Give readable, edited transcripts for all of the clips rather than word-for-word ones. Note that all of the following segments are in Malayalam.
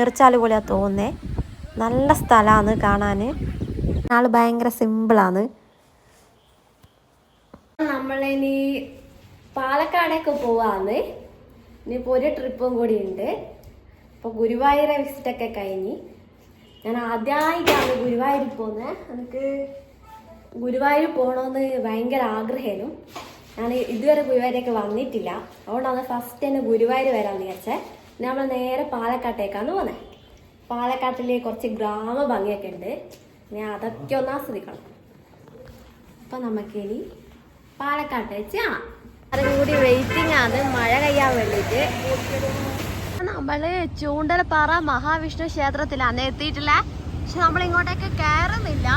നീർച്ചാല് പോലെയാ തോന്നുന്നേ. നല്ല സ്ഥലമാണ് കാണാൻ. ആള് ഭയങ്കര സിമ്പിളാണ്. നമ്മളിനി പാലക്കാടേക്ക് പോവാന്ന്. ഇനിയിപ്പോൾ ഒരു ട്രിപ്പും കൂടി ഉണ്ട്. ഇപ്പോൾ ഗുരുവായൂരെ വിസിറ്റൊക്കെ കഴിഞ്ഞ് ഞാൻ ആദ്യമായിട്ടാണ് ഗുരുവായൂർ പോകുന്നത്. എനിക്ക് ഗുരുവായൂർ പോകണമെന്ന് ഭയങ്കര ആഗ്രഹമായിരുന്നു. ഞാൻ ഇതുവരെ ഗുരുവായൂരേക്ക് വന്നിട്ടില്ല. അതുകൊണ്ടാണ് ഫസ്റ്റ് തന്നെ ഗുരുവായൂർ വരാമെന്ന് വിചാരിച്ചത്. നമ്മൾ നേരെ പാലക്കാട്ടേക്കാണ് പോകുന്നത്. പാലക്കാട്ടിൽ കുറച്ച് ഗ്രാമ ഭംഗിയൊക്കെ ഉണ്ട്. ഞാൻ അതൊക്കെ ഒന്ന് ആസ്വദിക്കണം. അപ്പം നമുക്കിനി പാലക്കാട്ട് വെച്ച് കാണാം. അതും കൂടി വെയിറ്റിംഗ് ആണ് മഴ കഴിയാൻ വേണ്ടിയിട്ട്. നമ്മള് ചൂണ്ടൽപ്പാറ മഹാവിഷ്ണു ക്ഷേത്രത്തിലാണ് എത്തിയിട്ടില്ല. പക്ഷെ നമ്മൾ ഇങ്ങോട്ടേക്ക് കയറുന്നില്ല.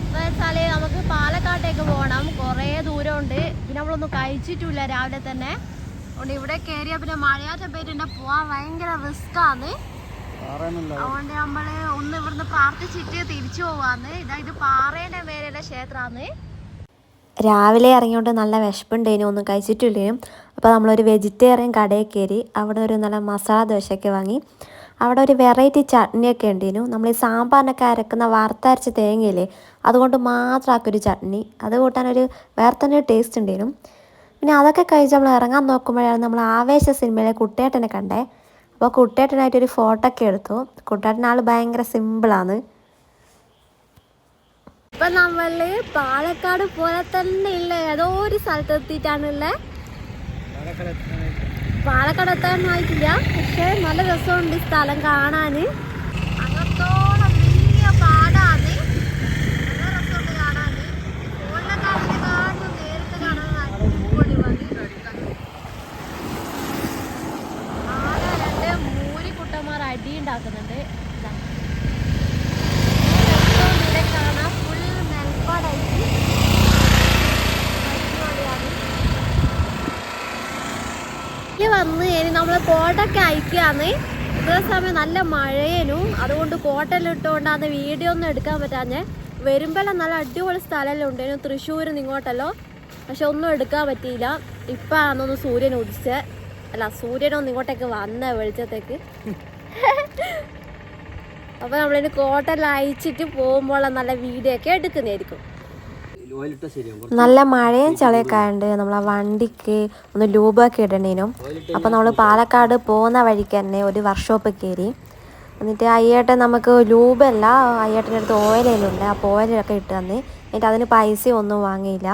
എന്ന് വെച്ചാല് നമുക്ക് പാലക്കാട്ടേക്ക് പോകണം. കുറേ ദൂരമുണ്ട്. പിന്നെ നമ്മളൊന്നും കഴിച്ചിട്ടില്ല രാവിലെ തന്നെ. അതുകൊണ്ട് ഇവിടെ കയറിയാൽ പിന്നെ മഴയാറ്റം പേരുണ്ട്, പോവാൻ ഭയങ്കര റിസ്ക്കാണ്. അതുകൊണ്ട് നമ്മള് ഒന്ന് ഇവിടുന്ന് പ്രാർത്ഥിച്ചിട്ട് തിരിച്ചു പോവാന്ന്. ഇത് പാറേന്റെ മേലെയുള്ള ക്ഷേത്രമാണ്. രാവിലെ ഇറങ്ങിയോണ്ട് നല്ല വിശപ്പുണ്ടേനു, ഒന്നും കഴിച്ചിട്ടില്ലേനും. അപ്പോൾ നമ്മളൊരു വെജിറ്റേറിയൻ കടയിൽ കയറി. അവിടെ ഒരു നല്ല മസാല ദോശയൊക്കെ വാങ്ങി. അവിടെ ഒരു വെറൈറ്റി ചട്നിയൊക്കെ ഉണ്ടേനു. നമ്മൾ ഈ സാമ്പാറിനൊക്കെ അരക്കുന്ന വറുത്തരച്ച തേങ്ങയില്ലേ, അതുകൊണ്ട് മാത്രമാക്കൊരു ചട്നി. അത് കൂട്ടാനൊരു വേറെ തന്നെ ഒരു ടേസ്റ്റ് ഉണ്ടേനു. പിന്നെ അതൊക്കെ കഴിച്ച് നമ്മൾ ഇറങ്ങാൻ നോക്കുമ്പോഴാണ് നമ്മൾ ആവേശ സിനിമയിലെ കുട്ടേട്ടനെ കണ്ടേ. അപ്പോൾ കുട്ടേട്ടനായിട്ടൊരു ഫോട്ടോ ഒക്കെ എടുത്തു. കുട്ടേട്ടനാൾ ഭയങ്കര സിമ്പിളാണ്. ഇപ്പം നമ്മൾ പാലക്കാട് പോലെ തന്നെ ഇല്ല ഏതോ ഒരു സ്ഥലത്ത് എത്തിയിട്ടാണുള്ളത്. പാലക്കാട് എത്താനായിട്ടില്ല, പക്ഷെ നല്ല രസമുണ്ട് സ്ഥലം കാണാൻ. അങ്ങത്തോളം വലിയ പാടാണ്. നല്ല രസമുണ്ട് കാണാൻ. ഫോണിലെക്കാട്ടിനെക്കാട്ടും നേരിട്ട് കാണാൻ അടിപൊളി ഭംഗി. ആകെ രണ്ട് മൂരിക്കുട്ടന്മാർ അടി ഉണ്ടാക്കുന്നുണ്ട്. ഇവിടെ കാണാം ഫുൾ നെൽപ്പാടായിട്ട് അടിപൊളിയാണ്. വന്ന് ഇനി നമ്മൾ കോട്ടൊക്കെ അയക്കുകയാണ്. ഇത്ര സമയം നല്ല മഴയേനും, അതുകൊണ്ട് കോട്ടെല്ലാം ഇട്ടുകൊണ്ടാണ് വീഡിയോ ഒന്നും എടുക്കാൻ പറ്റാഞ്ഞ്. വരുമ്പോഴെല്ലാം നല്ല അടിപൊളി സ്ഥലമെല്ലാം ഉണ്ടായിരുന്നു, തൃശ്ശൂരിൽ നിന്ന് ഇങ്ങോട്ടല്ലോ. പക്ഷെ ഒന്നും എടുക്കാൻ പറ്റിയില്ല. ഇപ്പം ആണെന്നൊന്ന് സൂര്യൻ ഉദിച്ച്, അല്ല സൂര്യനൊന്ന് ഇങ്ങോട്ടേക്ക് വന്ന വെളിച്ചത്തേക്ക്. അപ്പോൾ നമ്മളിനി കോട്ടെല്ലാം അയച്ചിട്ട് പോകുമ്പോൾ നല്ല വീഡിയോ ഒക്കെ എടുക്കുന്നതായിരിക്കും. നല്ല മഴയും ചളിയൊക്കെ ആയതുകൊണ്ട് നമ്മളെ വണ്ടിക്ക് ഒന്ന് ലൂബൊക്കെ ഇടണേനും. അപ്പോൾ നമ്മൾ പാലക്കാട് പോകുന്ന വഴിക്ക് തന്നെ ഒരു വർക്ക്ഷോപ്പ് കയറി. എന്നിട്ട് അയ്യേട്ടൻ നമുക്ക് ലൂബല്ല, അയ്യേട്ടൻ്റെ അടുത്ത് ഓയിലുണ്ട്. അപ്പോൾ ഓയിലൊക്കെ ഇട്ട് തന്ന്. എന്നിട്ട് അതിന് പൈസ ഒന്നും വാങ്ങിയില്ല.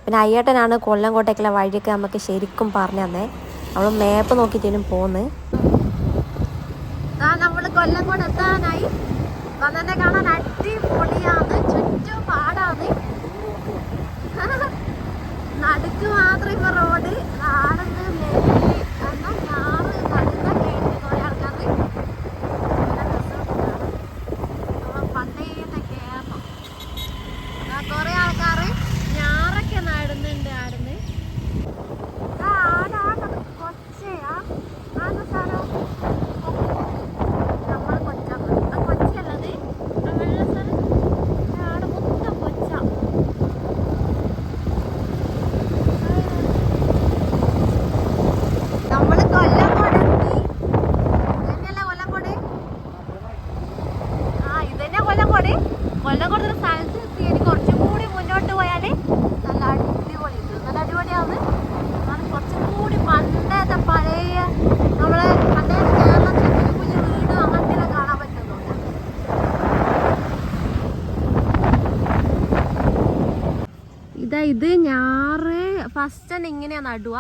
പിന്നെ അയ്യേട്ടനാണ് കൊല്ലംകോട്ടേക്കുള്ള വഴിയൊക്കെ നമുക്ക് ശരിക്കും പറഞ്ഞു തന്നെ. നമ്മൾ മാപ്പ് നോക്കിയിട്ടേനും പോകുന്നത്. നമ്മൾ കൊല്ലംകോട് എത്താനായി. വന്നെ കാണാൻ അടിപൊളിയാണ്. ചുറ്റും പാടാണ്. നടുക്ക് മാത്രം ഇപ്പൊ റോഡ്. നാടത്ത് നെല്ല് എന്നാൽ ഞാറ് നടുന്നൊക്കെ ഉണ്ട് കുറെ ആൾക്കാർക്ക്. പണ്ടേത്തെ കേരളം കുറെ ആൾക്കാർ ഞാറൊക്കെ നടുന്നുണ്ട്. ആടുന്ന് ആടാടത് കൊച്ചയാ ആന്ന സ്ഥലം. നമ്മൾ കൊച്ചല്ലത് വെള്ള സ്ഥലം. ആടെ മൊത്തം കൊച്ച. കൊല്ലംകോട് സ്ഥലത്ത് എത്തി. എനിക്ക് കുറച്ചും കൂടി മുന്നോട്ട് പോയാൽ നല്ല അടിപൊളി ഉണ്ട്. നല്ല അടിപൊളിയാണ്. കുറച്ചും കൂടി പണ്ടത്തെ പഴയ നമ്മളെ പണ്ടേ കേരളത്തിൽ കുഞ്ഞു കുഞ്ഞു വീട് അങ്ങനത്തെ കാണാൻ പറ്റുന്നുണ്ട്. ഇത് ഞാറ് ഫസ്റ്റ് തന്നെ ഇങ്ങനെയാണ് നടുക.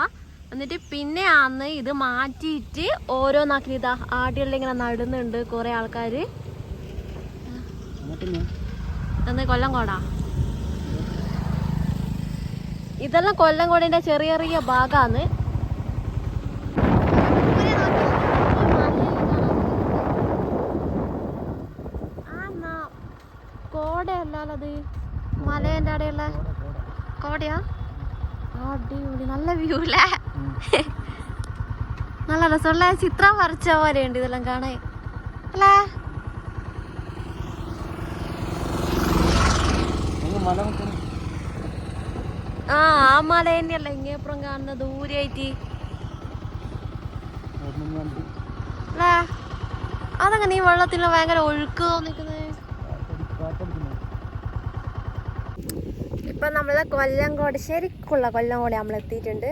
എന്നിട്ട് പിന്നെയാണ് ഇത് മാറ്റിയിട്ട് ഓരോന്നാക്കി ഇതാ ആടിയുള്ള ഇങ്ങനെ നടുന്നുണ്ട് കുറെ ആൾക്കാർ. കൊല്ലംകോടാ ഇതെല്ലാം. കൊല്ലംകോടിന്റെ ചെറിയ ചെറിയ ഭാഗമാണ്. കോടയല്ലാലത്, മലേന്റെ അവിടെയുള്ള കോടയാ. അടിപൊളി നല്ല വ്യൂ അല്ലേ. നല്ല രസമുള്ള ചിത്രം വരച്ച പോലെയുണ്ട് ഇതെല്ലാം കാണാൻ അല്ലേ. ആ മല തന്നെയല്ല ഇങ്ങേപ്പുറം കാണുന്ന ദൂരായിട്ട്. അതങ്ങനെ ഈ വെള്ളത്തിൽ ഭയങ്കര ഒഴുക്ക് തോന്നിക്കുന്നത്. ഇപ്പൊ നമ്മളെ കൊല്ലംകോട്, ശരിക്കുള്ള കൊല്ലംകോട് നമ്മൾ എത്തിയിട്ടുണ്ട്.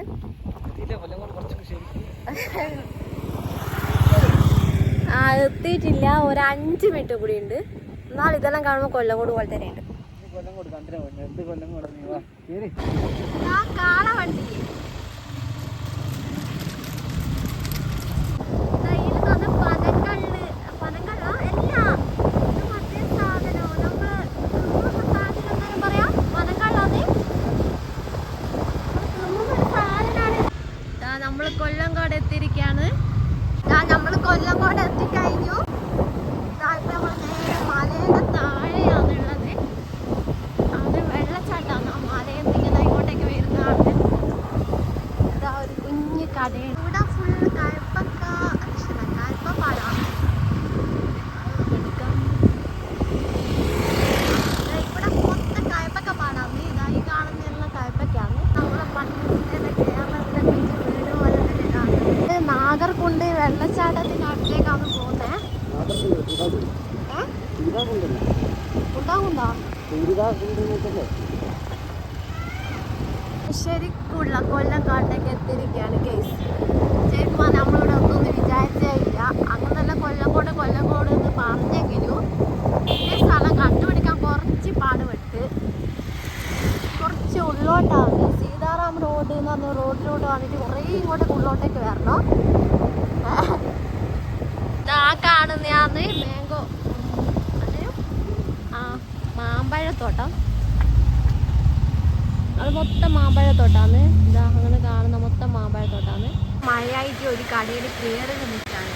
എത്തിയിട്ടില്ല, ഒരു 5 മിനിറ്റ് കൂടി ഉണ്ട്. എന്നാൽ ഇതെല്ലാം കാണുമ്പോൾ കൊല്ലംകോട് പോലെ തന്നെ ഉണ്ട്. കാള വണ്ടി നമ്മള് കൊല്ലംകോട് എത്തിയിരിക്കാണ്. നമ്മള് കൊല്ലംകോട് എത്തിക്കഴിഞ്ഞു. മലയുടെ താഴെയാണുള്ളത്. അത് വെള്ളച്ചാട്ടാണ്. ആ മലയിൽ നിന്ന് ഇങ്ങനെ ഇങ്ങോട്ടേക്ക് വരുന്നതാണ്. ഇതാ ഒരു കുഞ്ഞു കടയാണ്. ഇവിടെ ഫുള്ള് കയപ്പപ്പാടാണ്. ഇവിടെ മൊത്തം കയപ്പക്ക പാടാണ്. ഇതാ ഈ കാണുന്ന കയപ്പക്കാണ്. നമ്മളെ പണ്ടത്തെ കേരളത്തിലെ വീട് പോലെ തന്നെ. നാഗർകുണ്ട് വെള്ളച്ചാട്ടത്തിന്റെ അടുത്തേക്കാണ് പോകുന്നത്. ശരിക്കുള്ള കൊല്ലംകോട്ടേക്ക് എത്തിയിരിക്കുകയാണ് കേസ്. ശരിക്കും നമ്മളിവിടെ ഒന്നും വിചാരിച്ചേ ഇല്ല. അങ്ങനെ കൊല്ലംകോട് എന്ന് പറഞ്ഞെങ്കിലും ഈ സ്ഥലം കണ്ടുപിടിക്കാൻ കുറച്ച് പാടുപെട്ട്. കുറച്ച് ഉള്ളോട്ടാണ്. സീതാറാം റോഡ് എന്ന് പറഞ്ഞ റോഡിലോട്ട് വന്നിട്ട് കുറേ ഇങ്ങോട്ട് ഉള്ളോട്ടേക്ക് വരണം. ആ കാണുന്നതാണ് മാംഗോ, മാമ്പഴത്തോട്ടം. അത് മൊത്തം മാമ്പഴത്തോട്ടാണ്. ഇതാ അങ്ങനെ കാണുന്ന മൊത്തം മാമ്പഴത്തോട്ടാണ്. മഴയായിട്ട് ഒരു കടയിൽ കയറി നിൽക്കാണ്.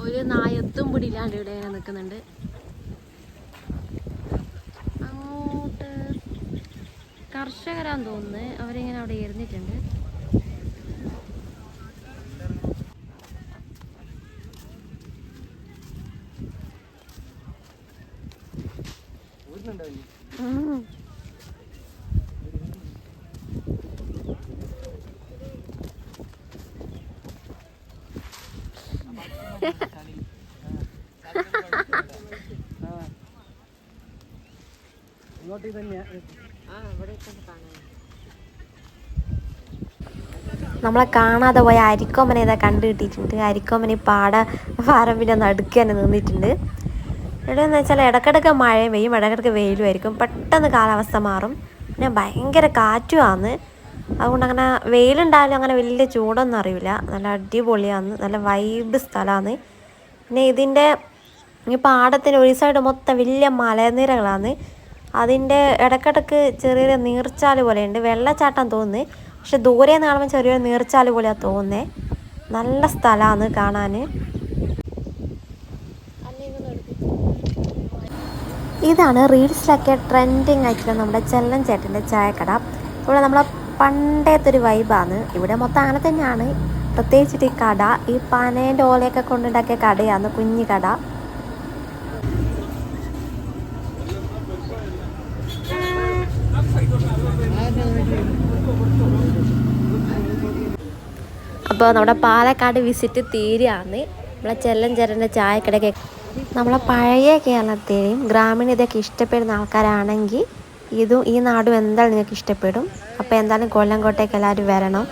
ഒരു നായത്തും പിടിയില്ലാണ്ട് ഇവിടെ നിൽക്കുന്നുണ്ട്. അങ്ങോട്ട് കർഷകരാന്ന് തോന്നുന്നത്. അവരിങ്ങനെ അവിടെ ഇരുന്നിട്ടുണ്ട്. നമ്മളെ കാണാതെ പോയ അരിക്കൊമ്പനെ ഇതാ കണ്ടു കിട്ടിയിട്ടുണ്ട്. അരിക്കൊമ്പന് പാട നടുക്ക് തന്നെ നിന്നിട്ടുണ്ട്. ഇവിടെയെന്ന് വെച്ചാൽ ഇടയ്ക്കിടയ്ക്ക് മഴയും പെയ്യും, ഇടയ്ക്കിടയ്ക്ക് വെയിലും ആയിരിക്കും. പെട്ടെന്ന് കാലാവസ്ഥ മാറും. പിന്നെ ഭയങ്കര കാറ്റുമാണ്. അതുകൊണ്ട് അങ്ങനെ വെയിലുണ്ടായാലും അങ്ങനെ വലിയ ചൂടൊന്നും അറിയില്ല. നല്ല അടിപൊളിയാണ്. നല്ല വൈബ് സ്ഥലമാണ്. പിന്നെ ഇതിൻ്റെ ഈ പാടത്തിൻ്റെ ഒരു സൈഡ് മൊത്തം വലിയ മലനിരകളാണ്. അതിൻ്റെ ഇടയ്ക്കിടയ്ക്ക് ചെറിയൊരു നീർച്ചാൽ പോലെയുണ്ട്. വെള്ളച്ചാട്ടം തോന്നുന്നു, പക്ഷെ ദൂരെ നിന്ന് കാണുമ്പോൾ ചെറിയൊരു നീർച്ചാൽ പോലെയാണ് തോന്നുന്നത്. നല്ല സ്ഥലമാണ് കാണാൻ. ഇതാണ് റീൽസിലൊക്കെ ട്രെൻഡിങ് ആയിട്ടുള്ള നമ്മുടെ ചെല്ലൻ ചേട്ടൻ്റെ ചായക്കട. ഇവിടെ നമ്മളെ പണ്ടത്തെ ഒരു വൈബാണ്. ഇവിടെ മൊത്തം അങ്ങനെ തന്നെയാണ്. പ്രത്യേകിച്ചിട്ട് ഈ കട ഈ പനേൻ്റെ ഓലയൊക്കെ കൊണ്ടുണ്ടാക്കിയ കടയാണ്, കുഞ്ഞു കട. അപ്പോൾ നമ്മുടെ പാലക്കാട് വിസിറ്റ് തീരുകയാണ്. നമ്മളെ ചെല്ലൻ ചേട്ടൻ്റെ ചായക്കടയ്ക്ക് നമ്മളെ പഴയ കേരളത്തെയും ഗ്രാമീണതയൊക്കെ ഇഷ്ടപ്പെടുന്ന ആൾക്കാരാണെങ്കിൽ ഈ നാടും എന്തായാലും നിങ്ങൾക്ക് ഇഷ്ടപ്പെടും. അപ്പോൾ എന്തായാലും കൊല്ലംകോട്ടേക്ക് എല്ലാവരും വരണം.